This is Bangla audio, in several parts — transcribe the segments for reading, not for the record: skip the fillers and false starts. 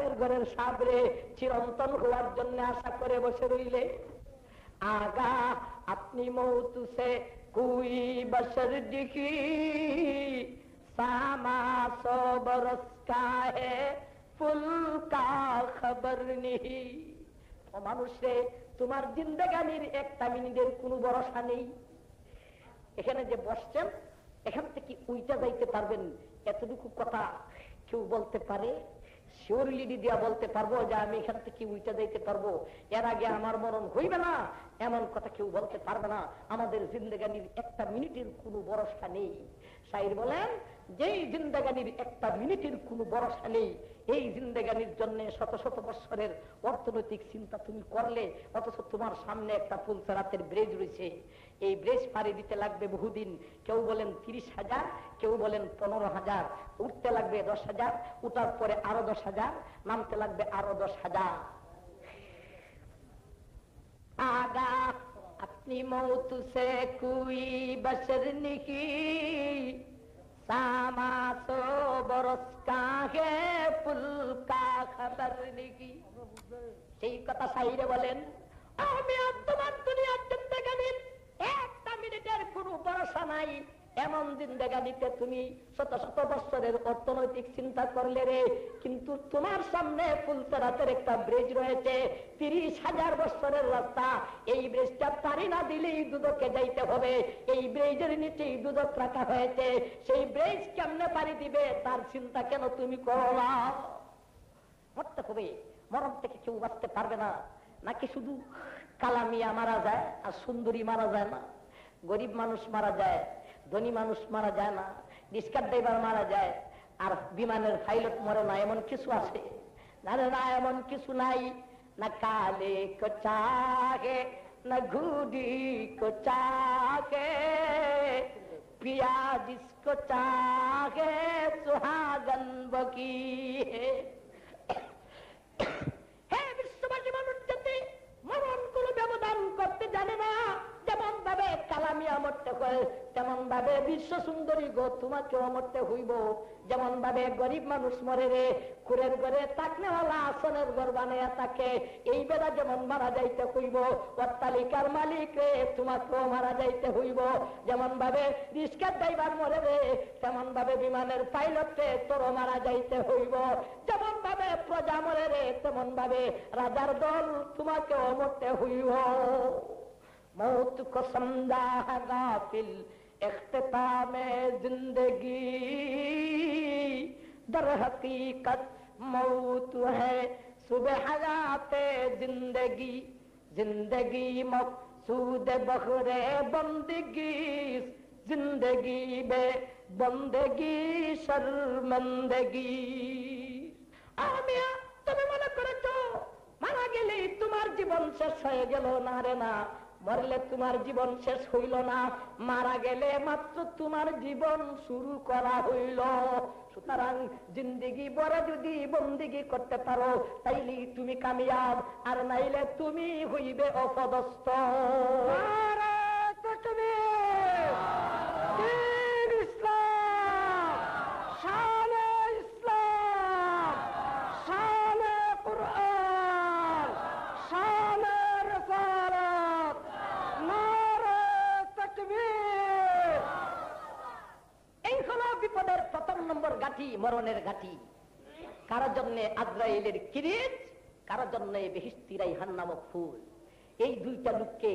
পরের ঘরের সাবরে চিরন্তন হওয়ার জন্য আশা করে বসে রইলে। আগা আপনি মৌত সে কুই বসর দিখি সামা সো বরস কা হে ফুল কা খবর নেহি। ও মানুষে, তোমার জিন্দেগানির একটা মিনিটের কোনো ভরসা নেই। এখানে যে বসছেন, এখান থেকে উইটা যাইতে পারবেন এতটুকু কথা কেউ বলতে পারে? শিওরলিডি দিয়া বলতে পারবো যে আমি এখান থেকে উইটা যাইতে পারবো, এর আগে আমার মরণ হইবে না, এমন কথা কেউ বলতে পারবে না। আমাদের জিন্দেগানির একটা মিনিটের কোনো ভরসা নেই। শাইর বলেন, যেই জিন্দেগানির একটা মিনিটের কোনো ভরসা নেই, এই জিন্দেগানির জন্য শত শত বৎসরের অর্থনৈতিক চিন্তা তুমি করলে, অথচ তোমার সামনে একটা ফুলসেরাতের ব্রিজ রয়েছে, এই ব্রিজ পাড়ি দিতে লাগবে বহুদিন। কেউ বলেন 30,000, কেউ বলেন 15,000। উঠতে লাগবে 10,000, উঠার পরে আরো 10,000, নামতে লাগবে আরো 10,000। আগা আপনি মৌত সে কুই বসর নিকি সামা সো বরস কা হে ফুল কা খবর নিকি। সেই কথা সাইরে বলেন, আমি তোমার দুনিয়ার জিন্দেগানির একটা মিনিটের কোনো ভরসা নাই। এমন জিন্দেগানিতে তুমি শত শত বৎসরের অর্থনৈতিক চিন্তা করলে রে, কিন্তু তোমার সামনে ফুলসেরাতের একটা ব্রিজ রয়েছে, 30,000 বৎসরের রাস্তা। এই ব্রিজটা পারি না দিলেই দুদকে যাইতে হবে। এই ব্রিজের নিচেই দুদক রাখা হয়েছে। সেই ব্রিজ কেমনে পারি দিবে তার চিন্তা কেন তুমি করো না? মরতে হবে, মরণ থেকে কেউ বাঁচতে পারবে না। নাকি শুধু কালামিয়া মারা যায় আর সুন্দরী মারা যায় না? গরিব মানুষ মারা যায়, ধনী মানুষ মারা যায় না, রিক্সা ড্রাইভার মারা যায়, আর বিমানের পাইলট মরে না, এমন কিছু আছে? না না, এমন কিছু নাই। না কালে কো চাহে না ঘুডি কো চাহে, পিয়া জিসকো চাহে সুহাগন বকি। হে বিশ্ববাসী মানুষ জাতি, মরণ কোন ব্যবধান করতে জানে না। যেমন ভাবে কালামিয়া মরতে হয়, তেমন ভাবে বিশ্ব সুন্দরী গো তোমাকেও মরতে হইব। যেমন ভাবে গরিব মানুষ মরে রে, কুরের ঘরে তাকনেওয়ালা আসনের ঘর বানিয়ে থাকে, এই বেলা যেমন মারা যাইতে হইব। অট্টালিকার মালিক রে, তোমাকেও মারা যাইতে হইব। যেমন ভাবে রিক্সার ড্রাইভার মরে রে, তেমন ভাবে বিমানের পাইলট রে তোরও মারা যাইতে হইব। যেমন ভাবে প্রজা মরে রে, তেমন ভাবে রাজার দল তোমাকেও মরতে হইব। मौत को समझा है गाफिल इख्तिताम जिंदगी, दर हकीकत मौत है सुबह हयाते जिंदगी। जिंदगी मकसूद बखरे बंदगी, जिंदगी बे बंदगी शर्मंदगी। आमिया তুমি মনে করেছো মারা গেলে তোমার জীবন শেষ হয়ে গেল? না রে না, মরলে তোমার জীবন শেষ হইল না, মারা গেলে মাত্র তোমার জীবন শুরু করা হইল। সুতরাং জিন্দেগি বড় যদি বন্দিগি করতে পারো তাইলে তুমি কামিয়াব, আর নাইলে তুমি হইবে অপদস্থ। বিপদের প্রথম নম্বর ঘাটি, মরণের ঘাটি। কারোর জন্য আজরাইলের কিরিচ, কারোর জন্য বেহেশতি রাইহান নামক ফুল। এই দুইটা লোককে,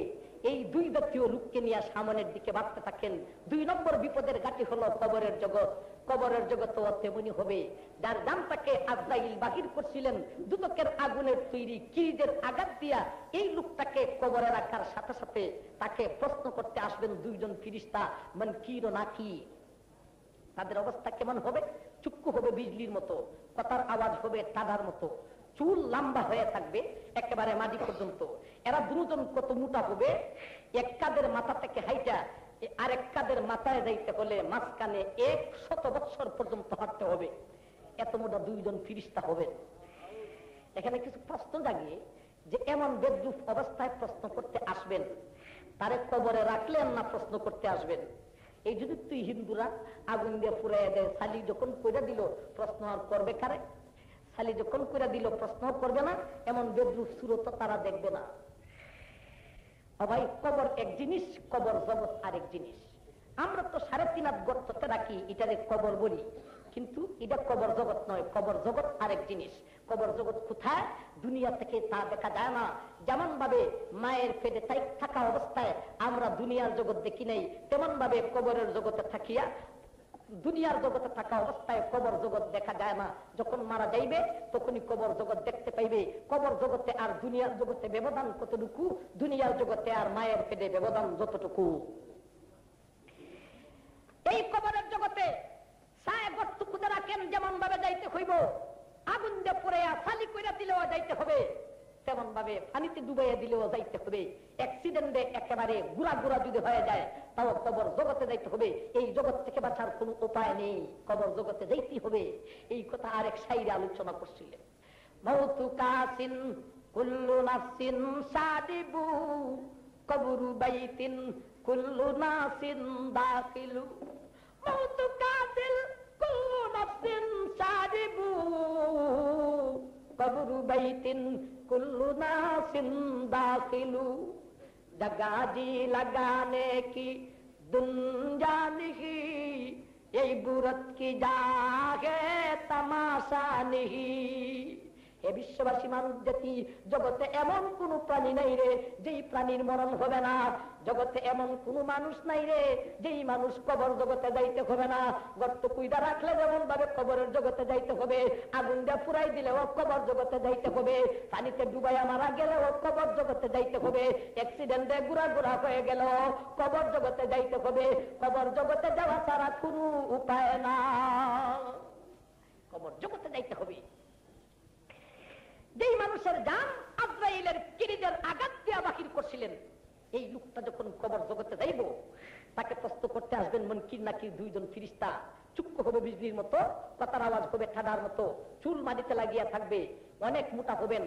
এই দুই জাতীয় লোককে নিয়ে সামনের দিকে বাড়তে থাকেন। 2 নম্বর বিপদের ঘাটি হলো কবরের জগৎ। কবরের জগৎ তেমনি হবে, যার জানটাকে আজরাইল বাহির করছিলেন দুদকের আগুনের তৈরি কিরিজের আঘাত দিয়া, এই লোকটাকে কবরে রাখার সাথে সাথে তাকে প্রশ্ন করতে আসবেন 2 জন ফেরেশতা, মান কির নাকি। তাদের অবস্থা কেমন হবে? চুক্কু হবে বিজলির মতো, কথার আওয়াজ হবে টাডার মতো, চুল লম্বা হয়ে থাকবে একেবারে মাটি পর্যন্ত। এরা দুজন কত মোটা হবে, এক কাদের মাথা থেকে হাইটা আরেক কাদের মাথায় যাইতে হলে মাঝখানে 100 বছর পর্যন্ত হাঁটতে হবে। এত মোটা 2 জন ফেরেশতা হবেন। এখানে কিছু প্রশ্ন জাগে যে এমন বেদ্রুপ অবস্থায় প্রশ্ন করতে আসবেন, তারে কবরে রাখলেন না প্রশ্ন করতে আসবেন? এই যদি তুই হিন্দুরা আগুন দিয়ে পুড়াইয়া দেয়, সালি যখন পয়দা দিল, প্রশ্ন আর করবে কারে? খালি যখন করে দিল প্রশ্ন করবে না, এমন বেদ্রুপ সুরত তারা দেখবে না। ভাই কবর এক জিনিস, কবর জগৎ আরেক জিনিস। আমরা তো 3.5 হাত গর্ততে রাখি, এটারে কবর বলি, কিন্তু এটা কবর জগৎ নয়। কবর জগৎ আরেক জিনিস। কবর জগৎ কোথায়? দুনিয়া থেকে তা দেখা যায় না। যেমন ভাবে মায়ের পেটে থাকা অবস্থায় আমরা দুনিয়ার জগৎ দেখি নাই, তেমন ভাবে কবরের জগতে থাকিয়া দুনিয়ার জগতে থাকা অবস্থায় কবর জগৎ দেখা যায় না। যখন মারা যাইবে তখনই কবর জগৎ দেখতে পাইবে। কবর জগতে আর দুনিয়ার জগতে ব্যবধান কতটুকু? দুনিয়ার জগতে আর মায়ের পেটে ব্যবধান যতটুকু। এই কবরের জগতে ছায়া গর্ত খুঁজে রাখেন, যেমন ভাবে যাইতে হইব, আগুন দিয়ে পড়ে ফালি কইরা দিলেও যাইতে হবে, তেমন ভাবে পানিতে ডুবাইয়া দিলেও যাইতে হবে। অ্যাক্সিডেন্টে একেবারে গুড়া গুড়া যদি হয়ে যায় তাও কবর জগতে যাইতে হবে। এই জগৎ থেকে বাঁচার কোনো উপায় নেই, কবর জগতে যাইতেই হবে। এই কথা আরেক শাইরে আলোচনা করছিলেন। মাউতু কাসিন কুল্লু নাফসিন সাদিবু কবরু বাইতিন কুল্লু নাসিন দাখিলু। মাউতু কাসিল কুল্লু নাফসিন সাদিবু কবরু বাইতিন कुल्लू नासिन दाखिलू जगह जी लगाने की दुनिया नहीं, यही बुरत की जागे तमाशा नहीं। হে বিশ্ববাসী মানুষ জাতি, জগতে এমন কোন প্রাণী নাই রে যেই প্রাণীর মরণ হবে না। জগতে এমন কোন মানুষ নাই রে যেই মানুষ কবর জগতে যাইতে হবে না। গর্ত কুইদা রাখলে যেমন ভাবে কবরের জগতে যাইতে হবে, আগুন দিয়ে পুরাই দিলেও কবর জগতে যাইতে হবে, পানিতে ডুবাইয়া মারা গেলেও কবর জগতে যাইতে হবে, অ্যাক্সিডেন্টে গুড়া গুড়া হয়ে গেল কবর জগতে যাইতে হবে। কবর জগতে যাওয়া ছাড়া কোনো উপায় না, কবর জগতে যাইতে হবে। যেই মানুষের জান আজরাইলের কিরিদের আঘাত দিয়া বাহির করছিলেন, এই লোকটা যখন কবর জগতে যাইব তাকে প্রশ্ন করতে আসবেন মুনকির নাকির দুইজন ফেরেশতা। চুক্কু হবে বিজলির মতো, কথার আওয়াজ হবে ঠাডার মতো, চুল মাটিতে লাগিয়া থাকবে, অনেক মোটা হবেন,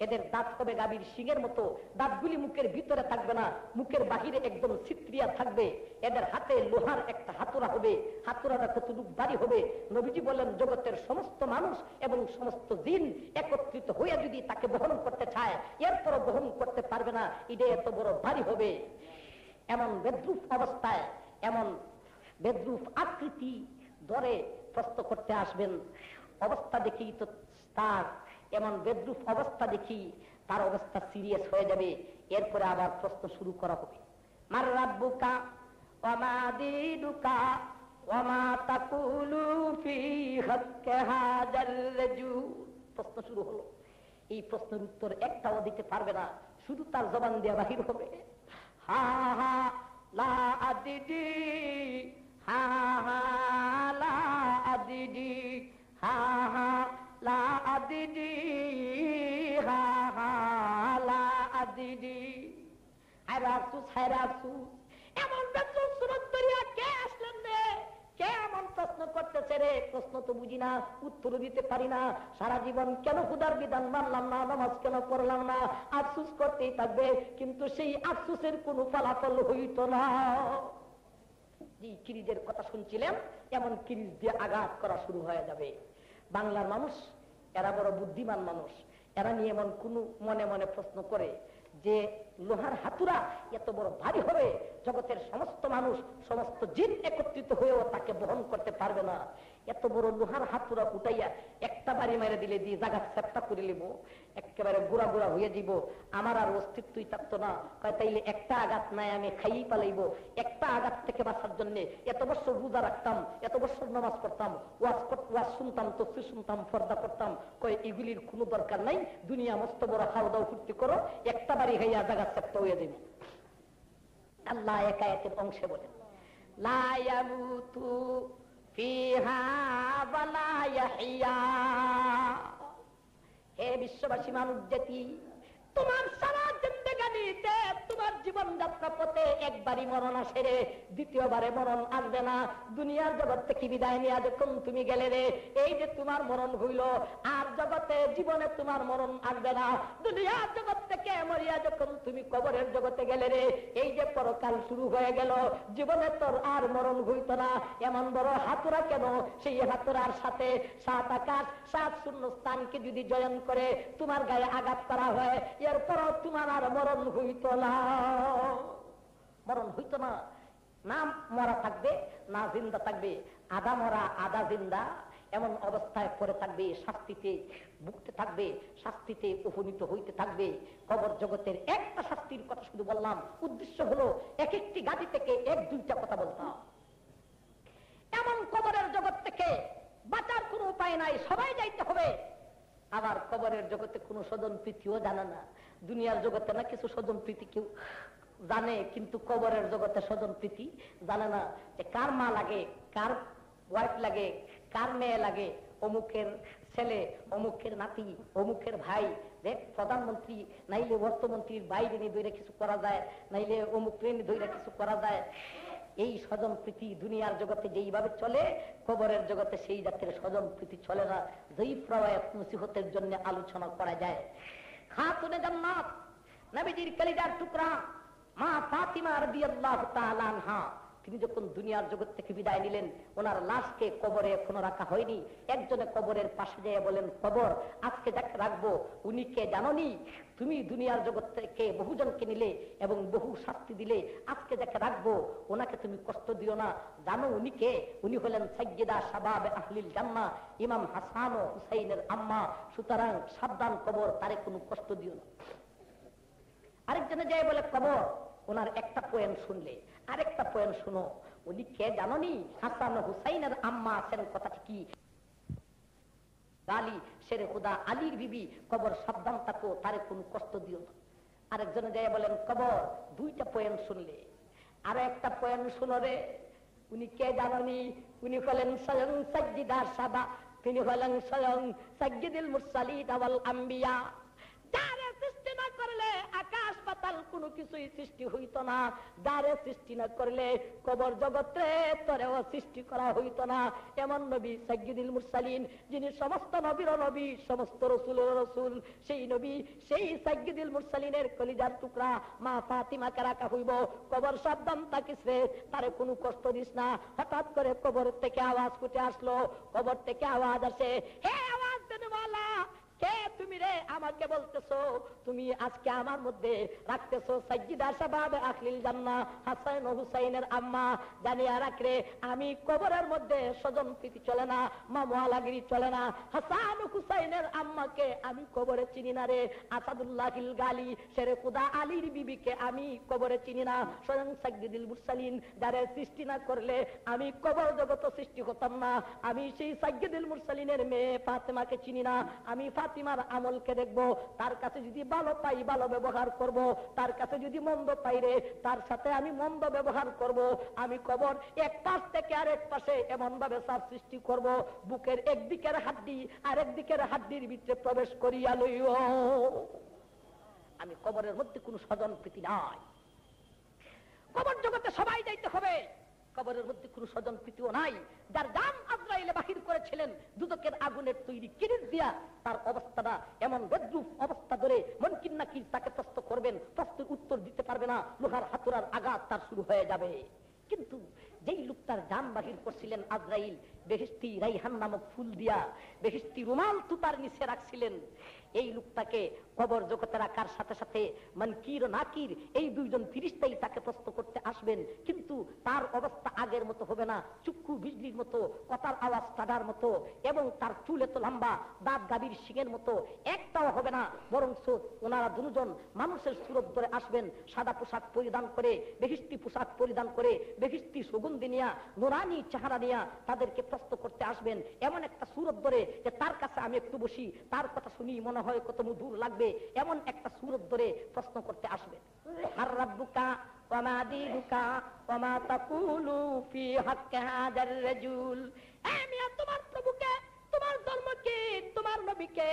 এদের দাঁত হবে গাভীর শিংয়ের মতো, দাঁতগুলি মুখের ভিতরে থাকবে না, মুখের বাহিরে একদম ছিত্রিয়া থাকবে। এদের হাতে লোহার একটা হাতুড়া হবে, হাতুড়াটা কতটুকু ভারী হবে? নবীজি বলেন জগতের সমস্ত মানুষ এবং সমস্ত জিন একত্রিত হয়ে যদি তাকে বহন করতে চায় এরপর বহন করতে পারবে না, এটা এত বড় ভারী হবে। এমন বেদ্রুপ অবস্থায়, এমন বেদ্রুপ আকৃতি ধরে প্রশ্ন করতে আসবেন। অবস্থা দেখি তো তার এমন বেদ্রুপ অবস্থা দেখি তার অবস্থা সিরিয়াস হয়ে যাবে। এরপরে আবার প্রশ্ন শুরু করা হবে, মার রাব্বুকা ওয়া মা দীনুকা ওয়া মা তাকুলু ফি হাক্কি হাযাল রাজুল। প্রশ্ন শুরু হলো। এই প্রশ্নের উত্তর একটাও দিতে পারবে না, শুধু তার জবান দিয়ে বাহির হবে হা হা লা আদিদি, হা হা লা আদিদি, হা হা লা আদিদি, হা হা লা আদিদি। আর আফসোস, হায় আফসোস, এমন বেদ্রুপ সুরত ধরিয়া কে আসলেন রে? কে এমন প্রশ্ন করতেছে রে? প্রশ্ন তো বুঝি না, উত্তর দিতে পারি না, সারা জীবন কেন খুদার বিধান মানলাম না, নামাজ কেন পড়লাম না, আফসোস করতেই থাকবে, কিন্তু সেই আফসোসের কোনো ফলাফল হইত না। যে কিরিজের কথা শুনছিলেন, এমন কিরিজ দিয়ে আঘাত করা শুরু হয়ে যাবে। বাংলার মানুষ এরা বড় বুদ্ধিমান মানুষ, এরা নিয়ে এমন কোন মনে মনে প্রশ্ন করে যে লোহার হাতুড়া এত বড় ভারী হবে, জগতের সমস্ত মানুষ সমস্ত জিন একত্রিত হয়েও তাকে বহন করতে পারবে না। এত বড় লোহার হাতুড়া উঠাইয়া একটা বাড়ি মেরে দিলে দিয়ে জায়গা চেপটা করে নিব, একেবারে গুড়া গুড়া হয়ে যাব, আমার আর অস্তিত্বই থাকতো না। তাইলে একটা আঘাত নাই, আমি খাইয়েই পালাইব। একটা আঘাত থেকে বাঁচার জন্য এত বছর রোজা রাখতাম, এত বছর নামাজ পড়তাম, ওয়াজ শুনতাম, তফসির শুনতাম, পর্দা করতাম, কয় এগুলির কোনো দরকার নাই, দুনিয়া মস্ত বড় খাওয়া দাওয়া ফুর্তি করো, একটা বাড়ি খাইয়া জায়গা চেপটা হয়ে যাবে। আল্লাহ এক আয়াতের অংশে বলেন, লা ইয়ামুতু ফিহা ওয়া লা ইয়াহইয়া। হে বিশ্ববাসী মানুষ জাতি, তোমার সারা জিন্দেগানিতে, তোমার জীবন জীবন যাত্রা পথে একবারই মরণ আসে রে, দ্বিতীয়বারে মরণ আসবে না। দুনিয়ার জগৎ থেকে বিদায় নিয়ে যখন তুমি গেলে রে, এই যে তোমার মরণ হইল, আর জগতে জীবনে তোমার মরণ আসবে না। দুনিয়ার জগৎ থেকে মরিয়া যখন তুমি কবরের জগতে গেলে রে, এই যে পরকাল শুরু হয়ে গেল, জীবনে তোর আর মরণ হইত না। এমন বড় হাতুরা কেন? সেই হাতুরার সাথে 7 আকাশ 7 শূন্য স্থানকে যদি জয়ন করে তোমার গায়ে আঘাত করা হয়, এরপরও তোমার আর মরণ হইত না। মরণ হইত না, না মরা থাকবে না জিন্দা থাকবে, আধা মরা আধা জিন্দা এমন অবস্থায় পড়ে থাকবে, শাস্তিতে ভুগতে থাকবে, শাস্তিতে উপনীত হইতে থাকবে। কবর জগতের একটা শাস্তির কথা শুধু বললাম, উদ্দেশ্য হলো এক একটি গাড়ি থেকে 1-2টা কথা বলতাম। এমন কবরের জগৎ থেকে বাঁচার কোনো উপায় নাই, সবাই যাইতে হবে। আবার কবরের জগতে কোনো স্বজন প্রীতিও জানে না। দুনিয়ার জগতে না কিছু স্বজন প্রীতি কেউ জানে, কিন্তু কবরের জগতে স্বজন প্রীতি জানে না। যে কার মা লাগে, কার ওয়াইফ লাগে, কার মেয়ে লাগে, অমুকের ছেলে, অমুকের নাতি, অমুকের ভাই। দেখ, প্রধানমন্ত্রী নাইলে অর্থমন্ত্রীর বাইরে নিয়ে ধরে কিছু করা যায়, নাইলে অমুক ট্রেনে ধরে কিছু করা যায়। এই স্বজন প্রীতি দুনিয়ার জগতে যেইভাবে চলে, কবরের জগতে সেই জাতের স্বজন প্রীতি চলে না। জয়ীফ রাওয়ায়াত নসিহতের জন্য আলোচনা করা যায়। খাতুনে জান্নাত, নবীজির কলিজার টুকরা মা ফাতিমা রাদিয়াল্লাহু তাআলা আনহা, তিনি যখন দুনিয়ার জগৎ থেকে বিদায় নিলেন, ওনার লাশকে কবরে এখনো রাখা হয়নি। একজনে কবরের পাশে যেয়ে বলেন, কবর আজকে যাকে রাখবো উনি কে জানোনি? তুমি দুনিয়ার জগৎ থেকে বহুজনকে নিলে এবং বহু শাস্তি দিলে, আজকে যাকে রাখবো ওনাকে তুমি কষ্ট দিও না। জানো উনি কে? উনি হলেন সাইয়্যিদা শাবাব আহলিল জান্নাহ, ইমাম হাসান ও হুসাইনের আম্মা। সুতরাং সাবধান, কবর তারে কোনো কষ্ট দিও না। আরেকজনে যায় বলে, কবর ওনার একটা পয়েন্ট শুনলে আরেকটা পয়েন্ট শুনো, উনি কে জানোনি? হাসান ও হুসাইনের আম্মা আছেন, কথাটি কি? গালি শেরে খুদা আলীর বিবি, কবর সাবধান থাকো, তারে কোনো কষ্ট দিও না। আরেকজনে যায় বলেন, কবর 2টা পয়েন্ট শুনলে আরো একটা পয়েন্ট শুনো রে, উনি কে জানোনি? উনি হলেন স্বয়ং সাইয়্যিদা শাবা, তিনি হলেন স্বয়ং সাইয়্যিদুল মুরসালিন ওয়াল আম্বিয়া। যারে সৃষ্টি না করলে আকাশ পাতাল কোনো কিছুই সৃষ্টি হইত না, যারে সৃষ্টি না করলে কবর জগতে তরেও সৃষ্টি করা হইত না। এমন নবী সাইয়্যিদুল মুরসালিন, যিনি সমস্ত নবীর নবী, সমস্ত রাসূলের রাসূল, সেই নবী, সেই সাইয়্যিদুল মুরসালিনের কলিজার টুকরা মা ফাতিমাকে রাখা হইব। কবর সাবধান থাকিস রে, তারে কোনো কষ্ট দিস না। হঠাৎ করে কবর থেকে আওয়াজ ফুটে আসলো। কবর থেকে আওয়াজ আসে, হে আওয়াজ দেনেওয়ালা, কে তুমি রে? আমাকে বলতেছো তুমি আজকে আমার মধ্যে রাখতেছো সাইয়্যিদা শাবাব আহলিল জান্নাহ, হাসান ও হুসাইনের আম্মা। জানিয়া রাখ রে, আমি কবরের মধ্যে স্বজন প্রীতি চলে না, মামলাগিরি চলে না। হাসান ও হুসাইনের আম্মাকে আমি কবরে চিনি না রে। আসাদুল্লাহিল গালি শেরে খুদা আলীর বিবিকে আমি কবরে চিনি না। স্বয়ং সাইয়্যিদুল মুরসালিন, যারে সৃষ্টি না করলে আমি কবর জগৎ সৃষ্টি হতাম না। আমি সেই সাইয়্যিদুল মুরসালিনের মেয়ে ফাতেমাকে চিনি না। আমি ফাতিমার আমলকে দেখবো, তার কাছে যদি ভালো পাই ভালো ব্যবহার করব, তার কাছে যদি মন্দ পাই রে তার সাথে আমি মন্দ ব্যবহার করব। আমি কবর এক পাশ থেকে আরেক পাশে এমন ভাবে সাপ সৃষ্টি করব, বুকের একদিকের হাড্ডি আরেক দিকের হাড্ডির ভিতরে প্রবেশ করিয়া লইও। আমি কবরের মধ্যে কোনো স্বজন প্রীতি নাই। কবর জগতে সবাই যাইতে হবে, কবরের মধ্যে কোনো স্বজন প্রীতিও নাই। যার জান আজরাইলে বাহির করেছিলেন দুদকের আগুনের তৈরি কিরিট দিয়া, তার অবস্থাটা এমন বেদ্রুপ অবস্থা ধরে মুনকির নাকির তাকে প্রশ্ন করবেন, প্রশ্নের উত্তর দিতে পারবে না, লোহার হাতুড়ার আঘাত তার শুরু হয়ে যাবে। কিন্তু যেই লোকটার জান বাহির করছিলেন আজরাইল, বেহেশতি রাইহান নামক ফুল দিয়া বেহেশতি রুমাল তুতার নিচে রাখছিলেন, এই লোকটাকে কবর জগতে রাখার সাথে সাথে মুনকির নাকির এই 2জন ফেরেশতাই তাকে প্রশ্ন করতে আসবেন। কিন্তু তার অবস্থা আগের মতো হবে না, চক্ষু বিজলির মতো, কথার আওয়াজ টাডার মতো, এবং তার চুল এত লম্বা, দাঁত গাভীর শিঙের মতো একটাও হবে না। বরং ওনারা 2জন মানুষের সুরত ধরে আসবেন, সাদা পোশাক পরিধান করে, বেহেশতি পোশাক পরিধান করে, বেহেশতি সুগন্ধি নিয়া, নুরানি চেহারা নিয়া তাদেরকে প্রশ্ন করতে আসবেন। এমন একটা সুরত ধরে যে তার কাছে আমি একটু বসি, তার কথা শুনি মনে হয় কত মধুর লাগবে, এমন একটা সুরত ধরে প্রশ্ন করতে আসবেন। আর রাব্বুকা ওয়া মা দীনুকা ওয়া মা তাকুলু ফি হাক্কি হাযার রাজুল, আমি তোমার প্রভুকে, তোমার ধর্মকে, তোমার নবীকে,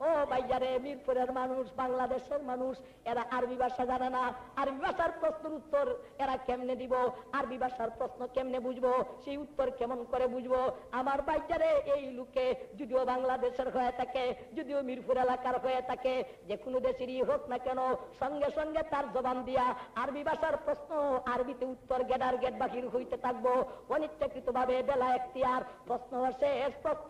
ও ভাইয়ারে, মিরপুরের মানুষ, বাংলাদেশের মানুষ, এরা আরবি ভাষা জানে না। আরবি ভাষার প্রশ্নের উত্তর এরা কেমনে দিব? আরবি ভাষার প্রশ্ন কেমনে বুঝবো? সেই উত্তর কেমন করে বুঝবো? আমার ভাইয়ারে, এই লোকে যদিও বাংলাদেশের হয়ে থাকে, যদিও মিরপুর এলাকার হয়ে থাকে, যে কোনো দেশেরই হোক না কেন, সঙ্গে সঙ্গে তার জবান দিয়া আরবি ভাষার প্রশ্ন, আরবিতে উত্তর গেট আর গেট বাহির হইতে থাকবো। অনিচ্ছাকৃত ভাবে বেলা এখতিয়ার প্রশ্ন শেষ, প্রশ্ন